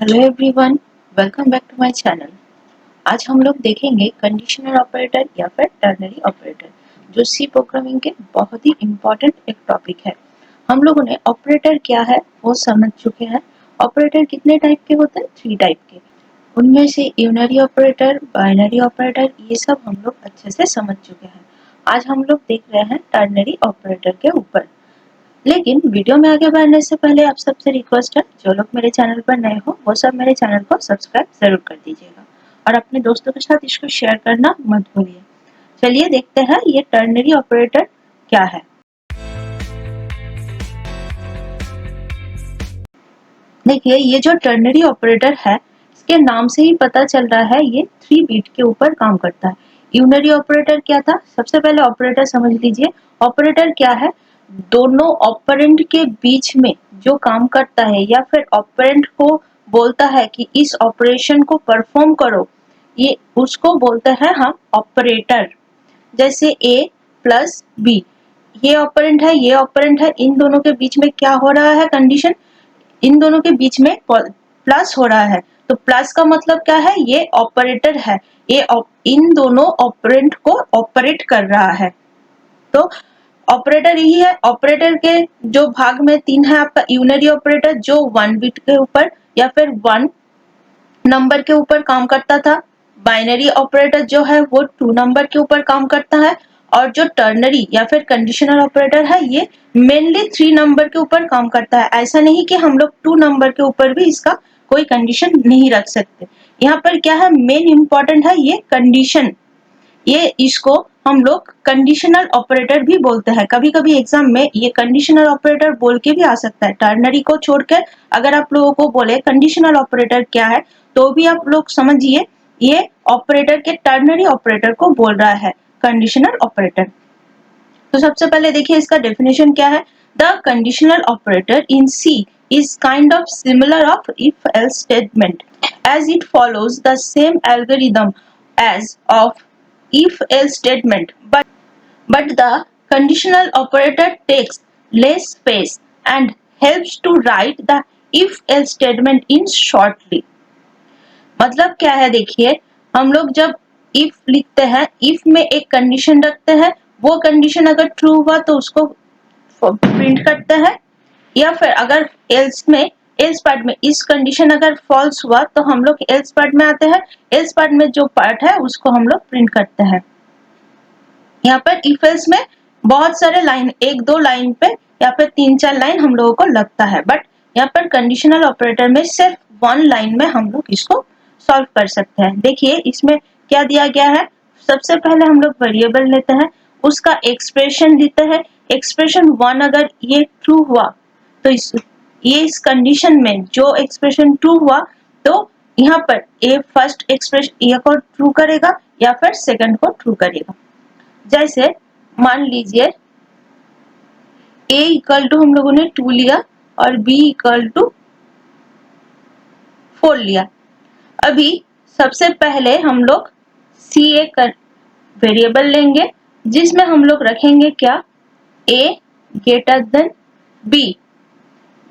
Hello everyone, welcome back to my channel. आज हम लोग देखेंगे कंडीशनल ऑपरेटर या फिर टर्नरी ऑपरेटर, जो सी प्रोग्रामिंग के बहुत ही इम्पोर्टेंट एक टॉपिक है। हम लोगों ने ऑपरेटर क्या है वो समझ चुके हैं। ऑपरेटर कितने टाइप के होते हैं? 3 टाइप के। उनमें से यूनरी ऑपरेटर, बाइनरी ऑपरेटर, ये सब हम लोग अच्छे से समझ चुके हैं। आज हम लोग देख रहे हैं टर्नरी ऑपरेटर के ऊपर। लेकिन वीडियो में आगे बढ़ने से पहले आप सबसे रिक्वेस्ट है, जो लोग मेरे चैनल पर नए हो वो सब मेरे चैनल को सब्सक्राइब जरूर कर दीजिएगा और अपने दोस्तों के साथ इसको शेयर करना मत भूलिए। चलिए देखते हैं ये टर्नरी ऑपरेटर क्या है। देखिए, ये जो टर्नरी ऑपरेटर है, इसके नाम से ही पता चल रहा है ये 3 बिट के ऊपर काम करता है। यूनरी ऑपरेटर क्या था? सबसे पहले ऑपरेटर समझ लीजिए। ऑपरेटर क्या है? दोनों ऑपरेंड के बीच में जो काम करता है या फिर ऑपरेंड को बोलता है कि इस ऑपरेशन को परफॉर्म करो, ये उसको बोलते हैं हम ऑपरेटर। जैसे ए प्लस बी, ये ऑपरेंड है, ये ऑपरेंड है, इन दोनों के बीच में क्या हो रहा है? कंडीशन, इन दोनों के बीच में प्लस हो रहा है। तो प्लस का मतलब क्या है? ये ऑपरेटर है, ये इन दोनों ऑपरेंड को ऑपरेट कर रहा है। तो ऑपरेटर यही है। ऑपरेटर के जो भाग में 3 है आपका यूनरी ऑपरेटर, जो 1 बिट के ऊपर या फिर 1 नंबर के ऊपर काम करता था। बाइनरी ऑपरेटर जो है वो 2 नंबर के ऊपर काम करता है। और जो टर्नरी या फिर कंडीशनल ऑपरेटर है, ये मेनली 3 नंबर के ऊपर काम करता है। ऐसा नहीं कि हम लोग 2 नंबर के ऊपर भी इसका कोई कंडीशन नहीं रख सकते। यहाँ पर क्या है, मेन इंपॉर्टेंट है ये कंडीशन। ये इसको हम लोग कंडीशनल ऑपरेटर भी बोलते हैं। कभी कभी एग्जाम में ये कंडीशनल ऑपरेटर बोल के भी आ सकता है। टर्नरी को छोड़कर अगर आप लोगों को बोले कंडीशनल ऑपरेटर क्या है, तो भी आप लोग समझिए ये ऑपरेटर के टर्नरी ऑपरेटर को बोल रहा है, कंडीशनल ऑपरेटर। तो सबसे पहले देखिए इसका डेफिनेशन क्या है। The conditional operator in C is kind of similar of if-else statement, as it follows the same algorithm as of if-else statement, but the conditional operator takes less space and helps to write the if-else statement in shortly. मतलब क्या है? देखिए, हम लोग जब if लिखते हैं, if में एक कंडीशन रखते हैं, वो कंडीशन अगर ट्रू हुआ तो उसको प्रिंट करते हैं, या फिर अगर एल्स में, एल्स पार्ट में इस कंडीशन अगर फॉल्स हुआ तो हम लोग एल्स पार्ट में आते हैं। एल्स पार्ट में जो पार्ट है उसको हम लोग प्रिंट करते हैं। यहाँ पर इफ एल्स में बहुत सारे लाइन, 1-2 लाइन पे या फिर 3-4 लाइन हम लोगों को लगता है, बट यहाँ पर कंडीशनल ऑपरेटर में सिर्फ 1 लाइन में हम लोग इसको सॉल्व कर सकते हैं। देखिए इसमें क्या दिया गया है। सबसे पहले हम लोग वेरिएबल लेते हैं, उसका एक्सप्रेशन लेते हैं। एक्सप्रेशन 1 अगर ये ट्रू हुआ तो इस कंडीशन में जो एक्सप्रेशन ट्रू हुआ तो यहाँ पर ए फर्स्ट एक्सप्रेशन ए को ट्रू करेगा या फिर सेकंड को ट्रू करेगा। जैसे मान लीजिए a इक्वल टू हम लोगों ने 2 लिया और b इक्वल टू 4 लिया। अभी सबसे पहले हम लोग c एक वेरिएबल लेंगे जिसमें हम लोग रखेंगे क्या, a greater than b,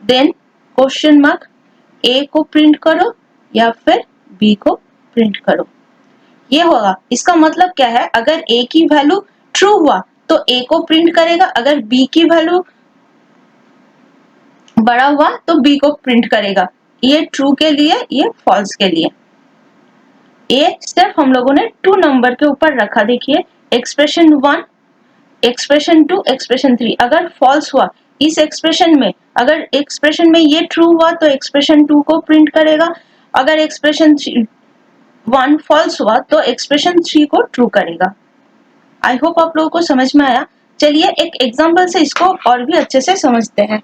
then question mark, a को प्रिंट करो या फिर b को प्रिंट करो। ये होगा, इसका मतलब क्या है, अगर a की वैल्यू ट्रू हुआ तो a को प्रिंट करेगा, अगर b की वैल्यू बड़ा हुआ तो b को प्रिंट करेगा। ये ट्रू के लिए, ये फॉल्स के लिए। a सिर्फ हम लोगों ने 2 नंबर के ऊपर रखा। देखिए एक्सप्रेशन 1, एक्सप्रेशन 2, एक्सप्रेशन 3 अगर फॉल्स हुआ इस एक्सप्रेशन में, अगर एक्सप्रेशन में ये ट्रू हुआ तो एक्सप्रेशन 2 को प्रिंट करेगा, अगर एक्सप्रेशन 1 फॉल्स हुआ तो एक्सप्रेशन 3 को ट्रू करेगा। आई होप आप लोगों को समझ में आया। चलिए एक एग्जांपल से इसको और भी अच्छे से समझते हैं।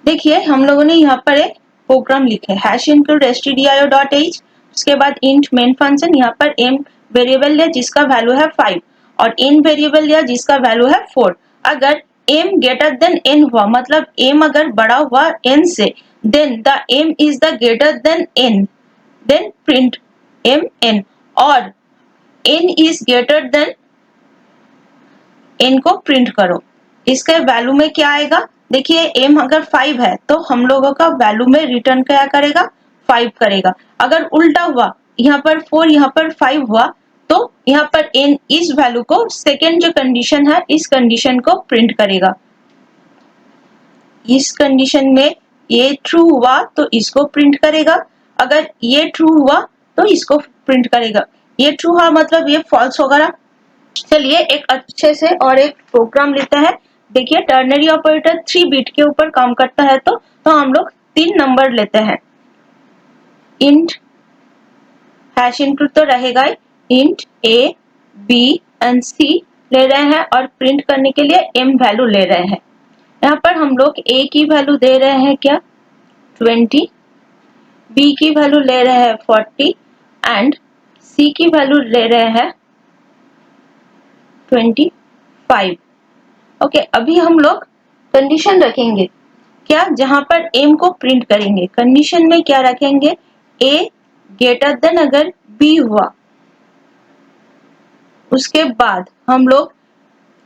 देखिए हम लोगों ने यहाँ पर एक प्रोग्राम लिखे, हैश इंक्लूड stdio.h, उसके बाद इंट मेन फंक्शन, यहाँ पर m वेरिएबल लिया जिसका वैल्यू है 5 और n वेरिएबल लिया जिसका वैल्यू है 4। अगर m ग्रेटर देन n हुआ, मतलब m अगर बड़ा हुआ n से, then the m is the greater than n, then print mn, और n is greater than n को प्रिंट करो। इसके वैल्यू में क्या आएगा? देखिए m अगर 5 है तो हम लोगों का वैल्यू में रिटर्न क्या करेगा, 5 करेगा। अगर उल्टा हुआ, यहाँ पर 4 यहाँ पर 5 हुआ, तो यहाँ पर इन इस वैल्यू को, सेकेंड जो कंडीशन है इस कंडीशन को प्रिंट करेगा। इस कंडीशन में ये ट्रू हुआ तो इसको प्रिंट करेगा, अगर ये ट्रू हुआ तो इसको प्रिंट करेगा। ये ट्रू हुआ मतलब ये फॉल्स होगा ना। चलिए एक अच्छे से और एक प्रोग्राम लेते हैं। देखिए टर्नरी ऑपरेटर 3 बिट के ऊपर काम करता है, तो हम लोग 3 नंबर लेते हैं। इंट हैश इनपुट तो रहेगा ही, int a b and c ले रहे हैं और प्रिंट करने के लिए m वैल्यू ले रहे हैं। यहाँ पर हम लोग a की वैल्यू दे रहे हैं क्या 20, b की वैल्यू ले रहे हैं 40 एंड c की वैल्यू ले रहे हैं 25। ओके, अभी हम लोग कंडीशन रखेंगे क्या, जहां पर m को प्रिंट करेंगे। कंडीशन में क्या रखेंगे, a ग्रेटर देन अगर b हुआ, उसके बाद हम लोग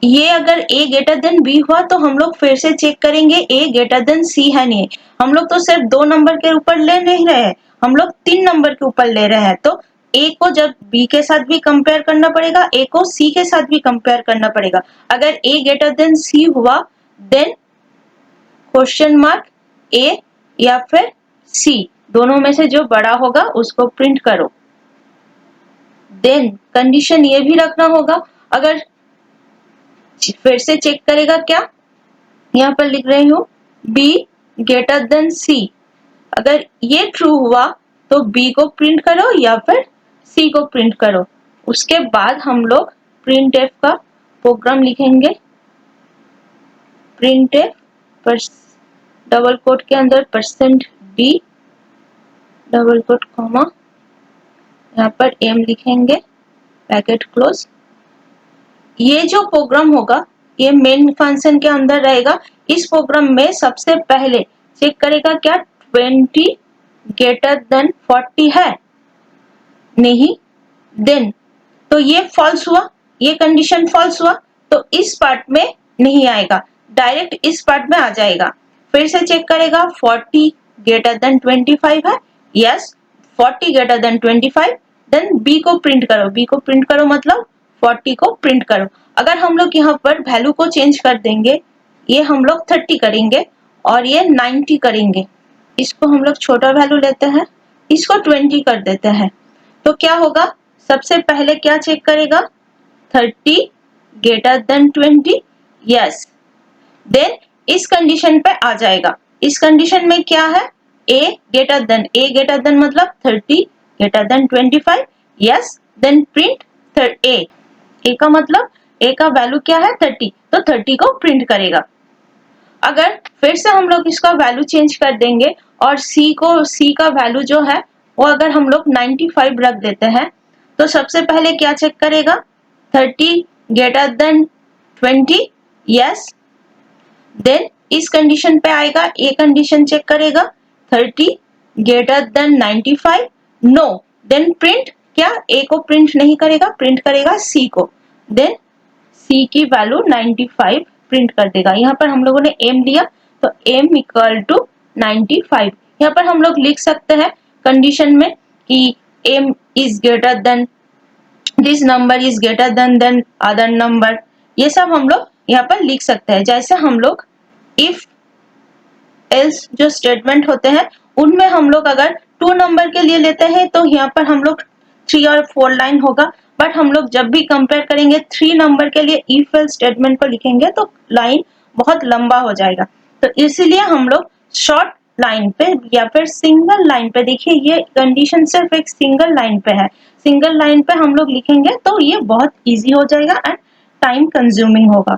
ये अगर a ग्रेटर देन b हुआ तो हम लोग फिर से चेक करेंगे a ग्रेटर देन c है नहीं। हम लोग तो सिर्फ 2 नंबर के ऊपर ले नहीं रहे हैं, हम लोग 3 नंबर के ऊपर ले रहे हैं। तो a को जब b के साथ भी कंपेयर करना पड़ेगा, a को c के साथ भी कंपेयर करना पड़ेगा। अगर a ग्रेटर देन c हुआ देन क्वेश्चन मार्क a या फिर c, दोनों में से जो बड़ा होगा उसको प्रिंट करो। देन कंडीशन ये भी रखना होगा, अगर फिर से चेक करेगा क्या, यहाँ पर लिख रही हूँ b ग्रेटर देन c, अगर ये ट्रू हुआ तो b को प्रिंट करो या फिर c को प्रिंट करो। उसके बाद हम लोग प्रिंट एफ का प्रोग्राम लिखेंगे। प्रिंट एफ डबल कोट के अंदर %d डबल कोट कॉमा, यहाँ पर m लिखेंगे ब्रैकेट क्लोज। ये जो प्रोग्राम होगा ये मेन फंक्शन के अंदर रहेगा। इस प्रोग्राम में सबसे पहले चेक करेगा क्या 20 ग्रेटर देन 40 है, नहीं, देन तो ये फॉल्स हुआ, ये कंडीशन फॉल्स हुआ तो इस पार्ट में नहीं आएगा, डायरेक्ट इस पार्ट में आ जाएगा। फिर से चेक करेगा 40 ग्रेटर देन 25 है, yes 40 greater than 25, then b को प्रिंट करो। b को प्रिंट करो मतलब 40 को प्रिंट करो। अगर हम लोग यहाँ पर वैल्यू को चेंज कर देंगे, ये हम लोग 30 करेंगे और ये 90 करेंगे, इसको हम लोग छोटा वैल्यू लेते हैं, इसको 20 कर देते हैं, तो क्या होगा, सबसे पहले क्या चेक करेगा 30 ग्रेटर देन 20, यस, देन इस कंडीशन पे आ जाएगा। इस कंडीशन में क्या है, a ग्रेटर देन मतलब 30 greater than 25, yes, then print a का मतलब a का वैल्यू क्या है 30, तो 30 को प्रिंट करेगा। अगर फिर से हम लोग इसका वैल्यू चेंज कर देंगे और c का वैल्यू जो है वो अगर हम लोग 95 रख देते हैं, तो सबसे पहले क्या चेक करेगा 30 ग्रेटर देन 20, यस, देन इस कंडीशन पे आएगा, ए कंडीशन चेक करेगा 30 greater than 95, no, then print क्या, ए को प्रिंट नहीं करेगा, प्रिंट करेगा सी को, देन सी की वैल्यू 95 प्रिंट कर देगा। यहाँ पर हम लोगों ने m लिया तो m इक्वल टू 95। यहाँ पर हम लोग लिख सकते हैं कंडीशन में कि m is greater then this number is greater then other number, ये सब हम लोग यहाँ पर लिख सकते हैं। जैसे हम लोग इफ एल्स जो स्टेटमेंट होते हैं उनमें हम लोग अगर 2 नंबर के लिए लेते हैं तो यहाँ पर हम लोग 3 और 4 लाइन होगा, बट हम लोग जब भी कंपेयर करेंगे 3 नंबर के लिए इफ एल्स स्टेटमेंट को लिखेंगे तो लाइन बहुत लंबा हो जाएगा। तो इसीलिए हम लोग शॉर्ट लाइन पे या फिर सिंगल लाइन पे, देखिए ये कंडीशन सिर्फ एक सिंगल लाइन पे है, सिंगल लाइन पे हम लोग लिखेंगे तो ये बहुत इजी हो जाएगा एंड टाइम कंज्यूमिंग होगा।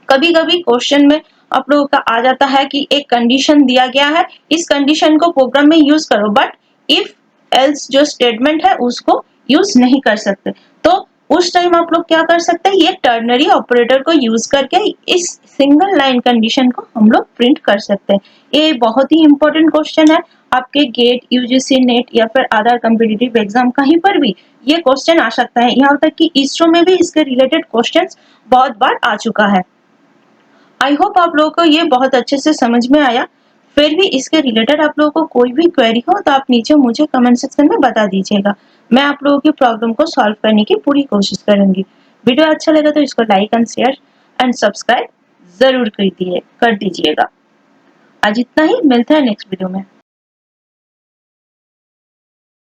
कभी कभी क्वेश्चन में आप लोगों का आ जाता है कि एक कंडीशन दिया गया है, इस कंडीशन को प्रोग्राम में यूज करो, बट इफ एल्स जो स्टेटमेंट है उसको यूज नहीं कर सकते, तो उस टाइम आप लोग क्या कर सकते हैं, ये टर्नरी ऑपरेटर को यूज करके इस सिंगल लाइन कंडीशन को हम लोग प्रिंट कर सकते हैं। ये बहुत ही इंपॉर्टेंट क्वेश्चन है, आपके गेट, यूजीसी नेट या फिर अदर कॉम्पिटिटिव एग्जाम कहीं पर भी ये क्वेश्चन आ सकता है। यहाँ तक कि इसरो में भी इसके रिलेटेड क्वेश्चन बहुत बार आ चुका है। आई होप आप लोगों को ये बहुत अच्छे से समझ में आया। फिर भी इसके रिलेटेड आप लोगों को कोई भी क्वेरी हो तो आप नीचे मुझे कमेंट सेक्शन में बता दीजिएगा। मैं आप लोगों की प्रॉब्लम को सॉल्व करने की पूरी कोशिश करूंगी। वीडियो अच्छा लगा तो इसको like and share and subscribe जरूर कर दीजिएगा। आज इतना ही, मिलते हैं नेक्स्ट वीडियो में।